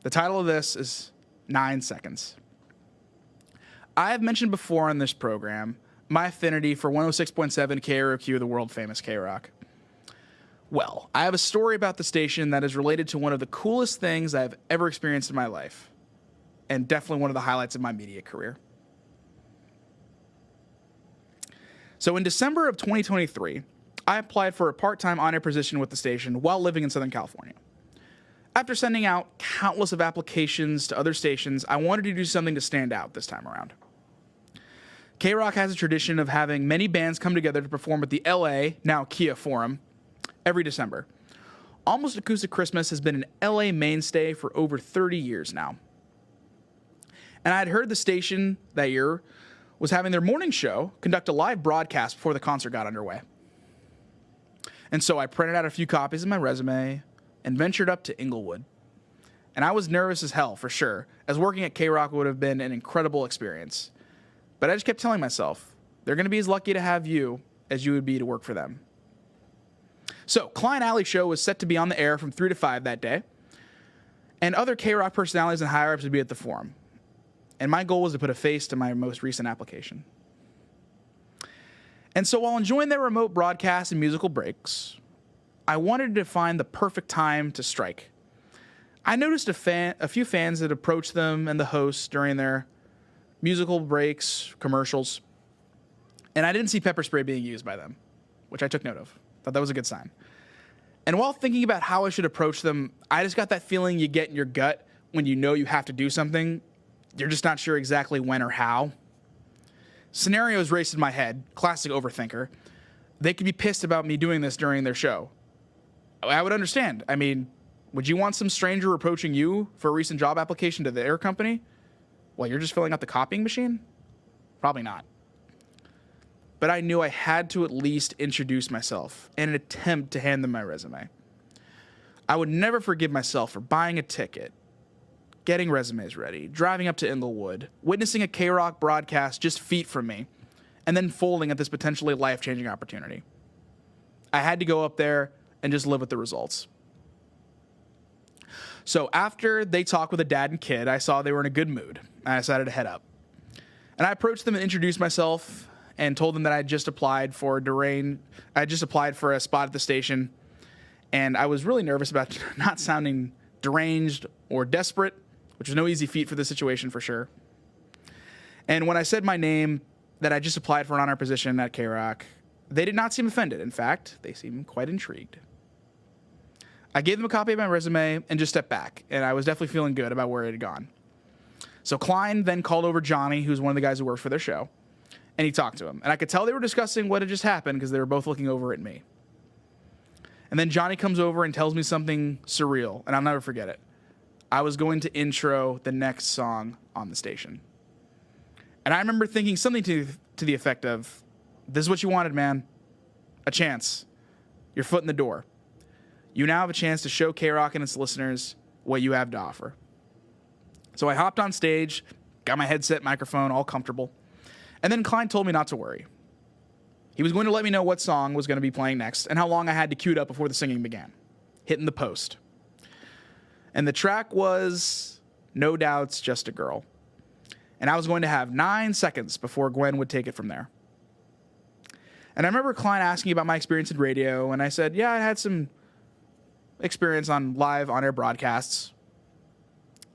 The title of this is 9 Seconds. I have mentioned before on this program my affinity for 106.7 KROQ, the world famous KROQ. Well, I have a story about the station that is related to one of the coolest things I've ever experienced in my life, and definitely one of the highlights of my media career. So in December of 2023, I applied for a part-time on-air position with the station while living in Southern California. After sending out countless of applications to other stations, I wanted to do something to stand out this time around. KROQ has a tradition of having many bands come together to perform at the LA, now Kia Forum, every December. Almost Acoustic Christmas has been an LA mainstay for over 30 years now. And I had heard the station that year was having their morning show conduct a live broadcast before the concert got underway. And so I printed out a few copies of my resume and ventured up to Inglewood. And I was nervous as hell, for sure, as working at KROQ would have been an incredible experience. But I just kept telling myself, they're going to be as lucky to have you as you would be to work for them. So, Klein Alley Show was set to be on the air from 3 to 5 that day, and other KROQ personalities and higher-ups would be at the forum. And my goal was to put a face to my most recent application. And so while enjoying their remote broadcasts and musical breaks, I wanted to find the perfect time to strike. I noticed a few fans that approached them and the hosts during their musical breaks, commercials, and I didn't see pepper spray being used by them, which I took note of. Thought that was a good sign. And while thinking about how I should approach them, I just got that feeling you get in your gut when you know you have to do something. You're just not sure exactly when or how. Scenarios raced in my head, classic overthinker. They could be pissed about me doing this during their show. I would understand. I mean, would you want some stranger approaching you for a recent job application to their company while you're just filling out the copying machine? Probably not. But I knew I had to at least introduce myself and attempt to hand them my resume. I would never forgive myself for buying a ticket, getting resumes ready, driving up to Inglewood, witnessing a KROQ broadcast just feet from me, and then folding at this potentially life-changing opportunity. I had to go up there and just live with the results. So after they talked with a dad and kid, I saw they were in a good mood, and I decided to head up. And I approached them and introduced myself and told them that I had just applied for a spot at the station, and I was really nervous about not sounding deranged or desperate, which was no easy feat for this situation for sure. And when I said my name, that I just applied for an honor position at KROQ, they did not seem offended. In fact, they seemed quite intrigued. I gave them a copy of my resume and just stepped back, and I was definitely feeling good about where it had gone. So Klein then called over Johnny, who's one of the guys who worked for their show, and he talked to him. And I could tell they were discussing what had just happened because they were both looking over at me. And then Johnny comes over and tells me something surreal, and I'll never forget it. I was going to intro the next song on the station. And I remember thinking something to the effect of, this is what you wanted, man. A chance. Your foot in the door. You now have a chance to show KROQ and its listeners what you have to offer. So I hopped on stage, got my headset, microphone, all comfortable. And then Klein told me not to worry. He was going to let me know what song was going to be playing next and how long I had to cue it up before the singing began. Hitting the post. And the track was No Doubt's Just a Girl. And I was going to have 9 seconds before Gwen would take it from there. And I remember Klein asking about my experience in radio, and I said, yeah, I had some experience on live on-air broadcasts.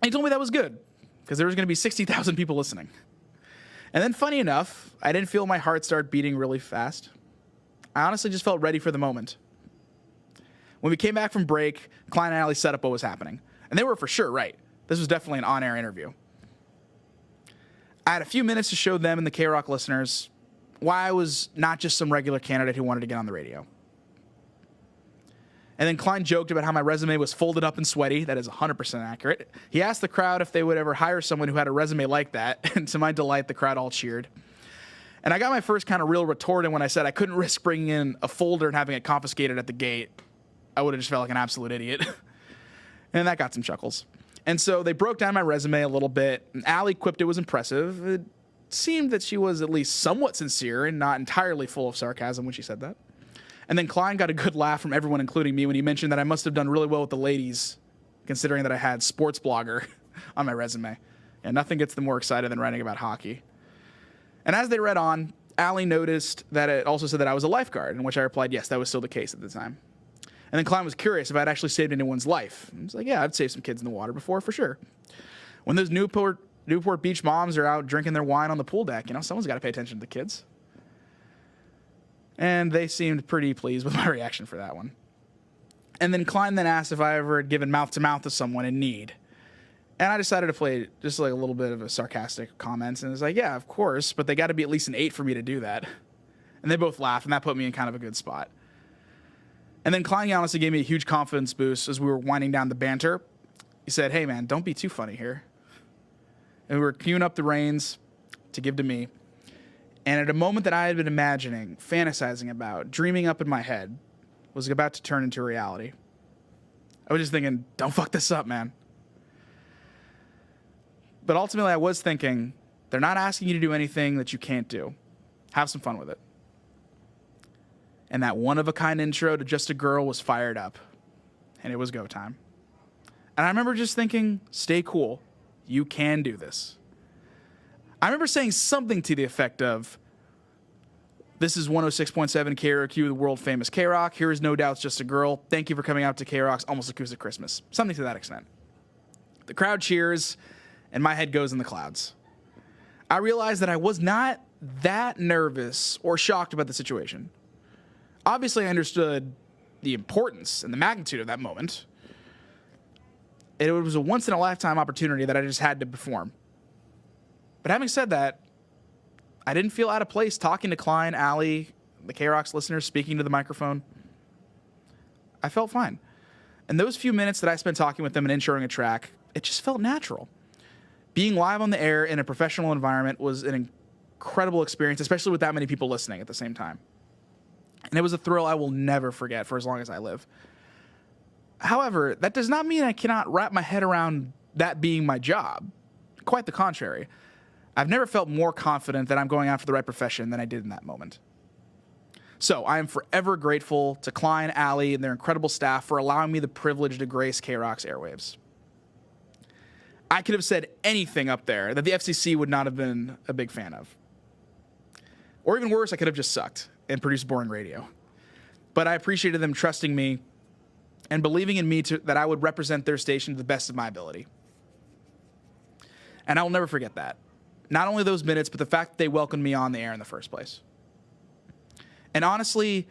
And he told me that was good, because there was going to be 60,000 people listening. And then, funny enough, I didn't feel my heart start beating really fast. I honestly just felt ready for the moment. When we came back from break, Klein and Allie set up what was happening. And they were for sure right. This was definitely an on-air interview. I had a few minutes to show them and the KROQ listeners why I was not just some regular candidate who wanted to get on the radio. And then Klein joked about how my resume was folded up and sweaty. That is 100% accurate. He asked the crowd if they would ever hire someone who had a resume like that. And to my delight, the crowd all cheered. And I got my first kind of real retort in when I said I couldn't risk bringing in a folder and having it confiscated at the gate. I would have just felt like an absolute idiot. And that got some chuckles. And so they broke down my resume a little bit. And Allie quipped it was impressive. It seemed that she was at least somewhat sincere and not entirely full of sarcasm when she said that. And then Klein got a good laugh from everyone, including me, when he mentioned that I must have done really well with the ladies, considering that I had sports blogger on my resume. And nothing gets them more excited than writing about hockey. And as they read on, Allie noticed that it also said that I was a lifeguard, in which I replied, yes, that was still the case at the time. And then Klein was curious if I'd actually saved anyone's life. I was like, yeah, I've saved some kids in the water before, for sure. When those Newport Beach moms are out drinking their wine on the pool deck, someone's got to pay attention to the kids. And they seemed pretty pleased with my reaction for that one. And then Klein then asked if I ever had given mouth-to-mouth to someone in need. And I decided to play just like a little bit of a sarcastic comment. And it was like, yeah, of course, but they got to be at least an 8 for me to do that. And they both laughed, and that put me in kind of a good spot. And then Klein honestly gave me a huge confidence boost as we were winding down the banter. He said, hey, man, don't be too funny here. And we were queuing up the reins to give to me. And at a moment that I had been imagining, fantasizing about, dreaming up in my head, was about to turn into reality. I was just thinking, don't fuck this up, man. But ultimately, I was thinking, they're not asking you to do anything that you can't do. Have some fun with it. And that one-of-a-kind intro to Just a Girl was fired up. And it was go time. And I remember just thinking, stay cool. You can do this. I remember saying something to the effect of, this is 106.7 KROQ, the world famous KROQ. Here is No Doubt's Just a Girl. Thank you for coming out to KROQ's Almost Acoustic Christmas. Something to that extent. The crowd cheers, and my head goes in the clouds. I realized that I was not that nervous or shocked about the situation. Obviously, I understood the importance and the magnitude of that moment. It was a once-in-a-lifetime opportunity that I just had to perform. But having said that, I didn't feel out of place talking to Klein, Allie, the KROQ's listeners, speaking to the microphone. I felt fine. And those few minutes that I spent talking with them and introing a track, it just felt natural. Being live on the air in a professional environment was an incredible experience, especially with that many people listening at the same time. And it was a thrill I will never forget for as long as I live. However, that does not mean I cannot wrap my head around that being my job. Quite the contrary. I've never felt more confident that I'm going after the right profession than I did in that moment. So I am forever grateful to Klein, Allie, and their incredible staff for allowing me the privilege to grace KROQ's airwaves. I could have said anything up there that the FCC would not have been a big fan of. Or even worse, I could have just sucked and produced boring radio. But I appreciated them trusting me and believing in me that I would represent their station to the best of my ability. And I will never forget that. Not only those minutes, but the fact that they welcomed me on the air in the first place. And honestly,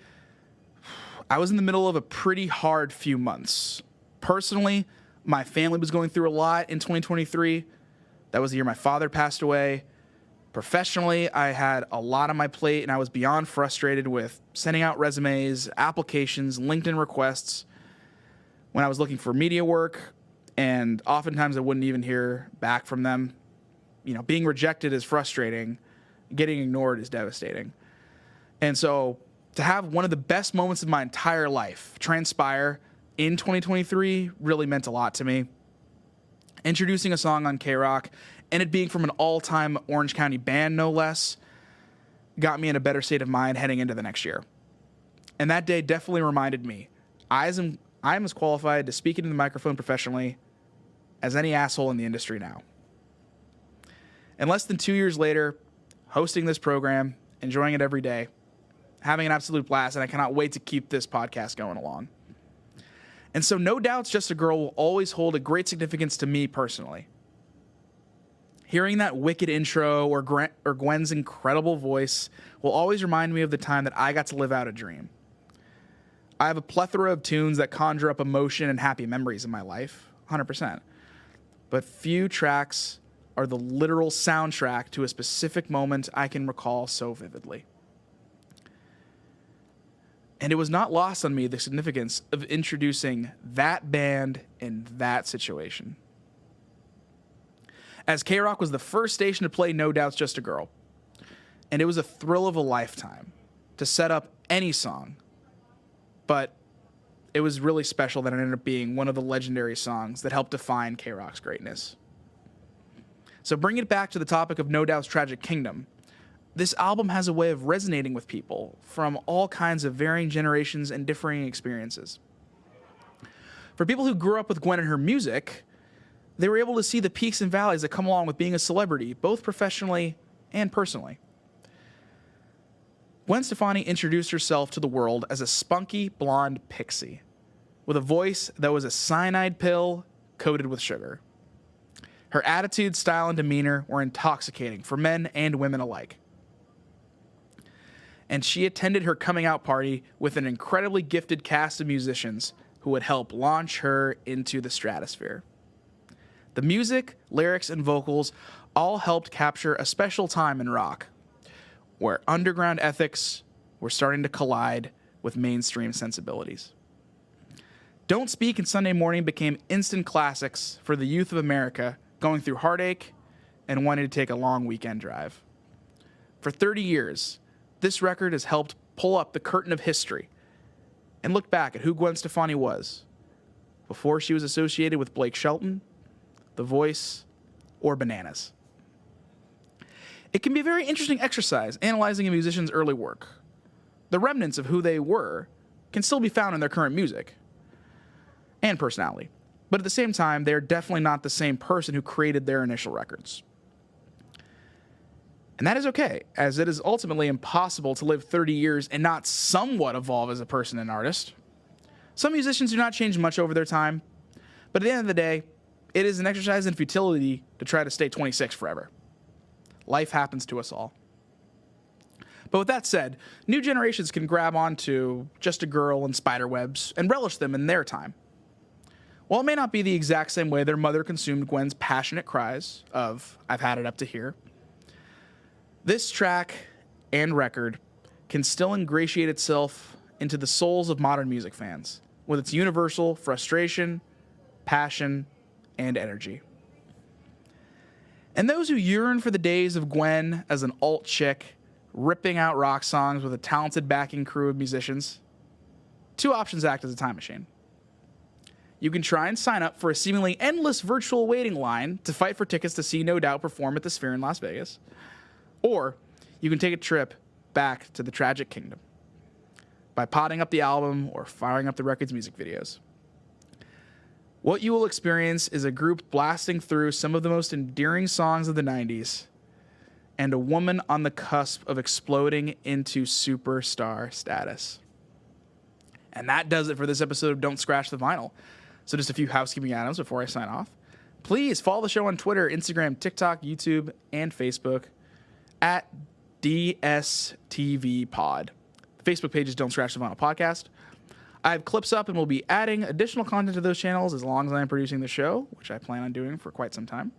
I was in the middle of a pretty hard few months. Personally, my family was going through a lot in 2023. That was the year my father passed away. Professionally, I had a lot on my plate, and I was beyond frustrated with sending out resumes, applications, LinkedIn requests when I was looking for media work, and oftentimes I wouldn't even hear back from them. Being rejected is frustrating. Getting ignored is devastating. And so to have one of the best moments of my entire life transpire in 2023 really meant a lot to me. Introducing a song on KROQ and it being from an all-time Orange County band, no less, got me in a better state of mind heading into the next year. And that day definitely reminded me, I am as qualified to speak into the microphone professionally as any asshole in the industry now. And less than 2 years later, hosting this program, enjoying it every day, having an absolute blast, and I cannot wait to keep this podcast going along. And so No Doubt's Just a Girl will always hold a great significance to me personally. Hearing that wicked intro or Gwen's incredible voice will always remind me of the time that I got to live out a dream. I have a plethora of tunes that conjure up emotion and happy memories in my life, 100%. But few tracks are the literal soundtrack to a specific moment I can recall so vividly. And it was not lost on me the significance of introducing that band in that situation. As KROQ was the first station to play No Doubt's Just a Girl, and it was a thrill of a lifetime to set up any song, but it was really special that it ended up being one of the legendary songs that helped define KROQ's greatness. So bringing it back to the topic of No Doubt's Tragic Kingdom, this album has a way of resonating with people from all kinds of varying generations and differing experiences. For people who grew up with Gwen and her music, they were able to see the peaks and valleys that come along with being a celebrity, both professionally and personally. Gwen Stefani introduced herself to the world as a spunky blonde pixie with a voice that was a cyanide pill coated with sugar. Her attitude, style, and demeanor were intoxicating for men and women alike. And she attended her coming out party with an incredibly gifted cast of musicians who would help launch her into the stratosphere. The music, lyrics, and vocals all helped capture a special time in rock, where underground ethics were starting to collide with mainstream sensibilities. Don't Speak and Sunday Morning became instant classics for the youth of America going through heartache and wanting to take a long weekend drive. For 30 years, this record has helped pull up the curtain of history and look back at who Gwen Stefani was before she was associated with Blake Shelton, The Voice, or Bananas. It can be a very interesting exercise analyzing a musician's early work. The remnants of who they were can still be found in their current music and personality, but at the same time, they're definitely not the same person who created their initial records. And that is okay, as it is ultimately impossible to live 30 years and not somewhat evolve as a person and artist. Some musicians do not change much over their time, but at the end of the day, it is an exercise in futility to try to stay 26 forever. Life happens to us all. But with that said, new generations can grab onto Just a Girl and Spiderwebs and relish them in their time. While it may not be the exact same way their mother consumed Gwen's passionate cries of, "I've had it up to here," this track and record can still ingratiate itself into the souls of modern music fans with its universal frustration, passion, and energy. And those who yearn for the days of Gwen as an alt chick ripping out rock songs with a talented backing crew of musicians, two options act as a time machine. You can try and sign up for a seemingly endless virtual waiting line to fight for tickets to see No Doubt perform at the Sphere in Las Vegas. Or you can take a trip back to the Tragic Kingdom by potting up the album or firing up the record's music videos. What you will experience is a group blasting through some of the most endearing songs of the 90s and a woman on the cusp of exploding into superstar status. And that does it for this episode of Don't Scratch the Vinyl. So just a few housekeeping items before I sign off. Please follow the show on Twitter, Instagram, TikTok, YouTube, and Facebook at DSTVPod. The Facebook page is Don't Scratch the Vinyl Podcast. I have clips up and will be adding additional content to those channels as long as I'm producing the show, which I plan on doing for quite some time.